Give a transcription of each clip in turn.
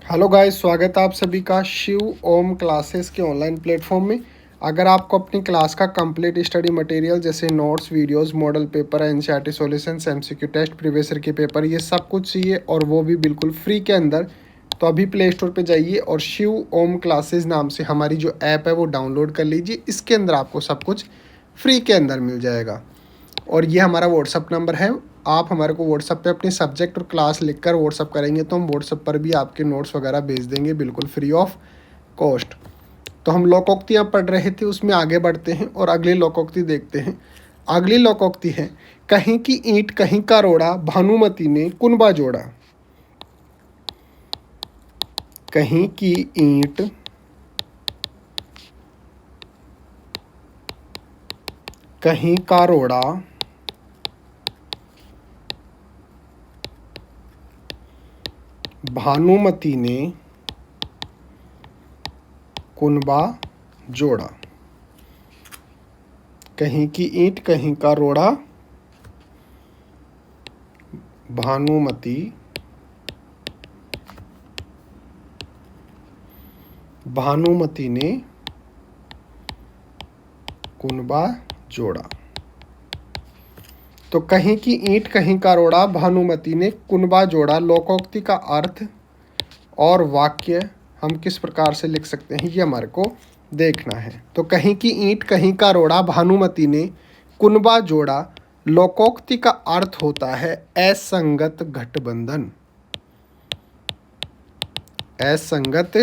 Hello guys, स्वागत है आप सभी का शिव ओम क्लासेस के ऑनलाइन प्लेटफॉर्म में। अगर आपको अपनी क्लास का कंप्लीट स्टडी मटेरियल जैसे notes, videos, model paper, NCERT solutions, MCQ test, previous year के पेपर, ये सब कुछ चाहिए और वो भी बिल्कुल फ्री के अंदर, तो अभी प्ले स्टोर पर जाइए और शिव ओम क्लासेस नाम से हमारी जो ऐप है वो डाउनलोड कर लीजिए। इसके अंदर आपको सब कुछ फ्री के अंदर मिल जाएगा। और ये हमारा व्हाट्सअप नंबर है। आप हमारे को व्हाट्सअप पे अपनी सब्जेक्ट और क्लास लिखकर व्हाट्सअप करेंगे तो हम व्हाट्सअप पर भी आपके नोट्स वगैरह भेज देंगे बिल्कुल फ्री ऑफ कॉस्ट। तो हम लोकोक्तियाँ पढ़ रहे थे, उसमें आगे बढ़ते हैं और अगली लोकोक्ति देखते हैं। अगली लोकोक्ति है, कहीं की ईंट कहीं का रोड़ा, भानुमति ने कुनबा जोड़ा। कहीं की ईंट कहीं का रोड़ा, भानुमति ने कुनबा जोड़ा। कहीं की ईंट कहीं का रोड़ा, भानुमति ने कुनबा जोड़ा। तो कहीं की ईंट कहीं का रोड़ा, भानुमति ने कुनबा जोड़ा। लोकोक्ति का अर्थ और वाक्य हम किस प्रकार से लिख सकते हैं ये हमारे को देखना है। तो कहीं की ईंट कहीं का रोड़ा, भानुमति ने कुनबा जोड़ा। लोकोक्ति का अर्थ होता है असंगत गठबंधन। असंगत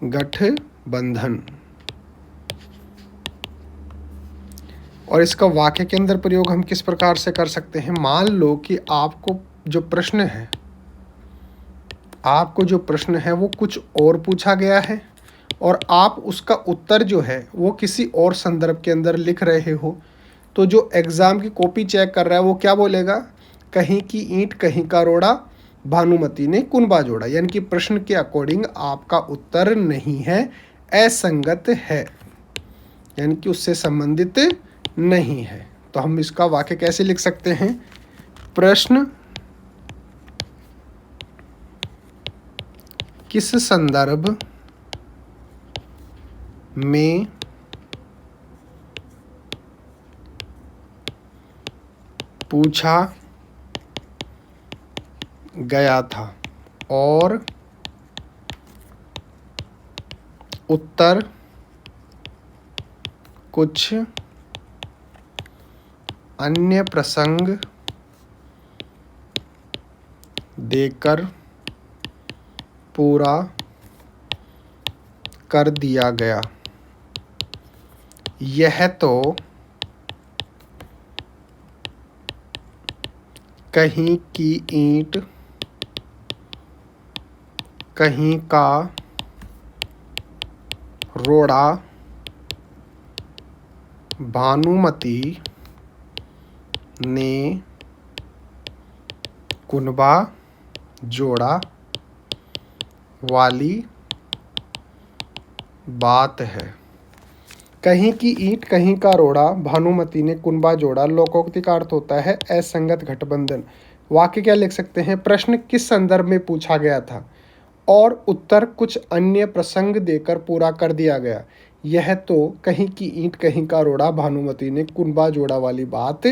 गठबंधन। और इसका वाक्य के अंदर प्रयोग हम किस प्रकार से कर सकते हैं। मान लो कि आपको जो प्रश्न है वो कुछ और पूछा गया है और आप उसका उत्तर जो है वो किसी और संदर्भ के अंदर लिख रहे हो, तो जो एग्ज़ाम की कॉपी चेक कर रहा है वो क्या बोलेगा, कहीं की ईंट कहीं का रोड़ा, भानुमति ने कुनबा जोड़ा। यानी कि प्रश्न के अकॉर्डिंग आपका उत्तर नहीं है, असंगत है, यानी कि उससे संबंधित नहीं है। तो हम इसका वाक्य कैसे लिख सकते हैं। प्रश्न किस संदर्भ में पूछा गया था और उत्तर कुछ अन्य प्रसंग देकर पूरा कर दिया गया। यह तो कहीं की ईंट कहीं का रोड़ा, भानुमति ने कुनबा जोड़ा वाली बात है। कहीं की ईंट कहीं का रोड़ा, भानुमति ने कुनबा जोड़ा। लोकोक्ति का अर्थ होता है असंगत गठबंधन। वाक्य क्या लिख सकते हैं। प्रश्न किस संदर्भ में पूछा गया था और उत्तर कुछ अन्य प्रसंग देकर पूरा कर दिया गया। यह तो कहीं की ईंट कहीं का रोड़ा, भानुमति ने कुनबा जोड़ा वाली बात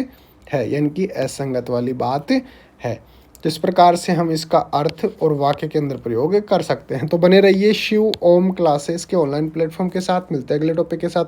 है, यानी कि असंगत वाली बात है। तो इस प्रकार से हम इसका अर्थ और वाक्य के अंदर प्रयोग कर सकते हैं। तो बने रहिए शिव ओम क्लासेस के ऑनलाइन प्लेटफॉर्म के साथ। मिलते हैं अगले टॉपिक के साथ।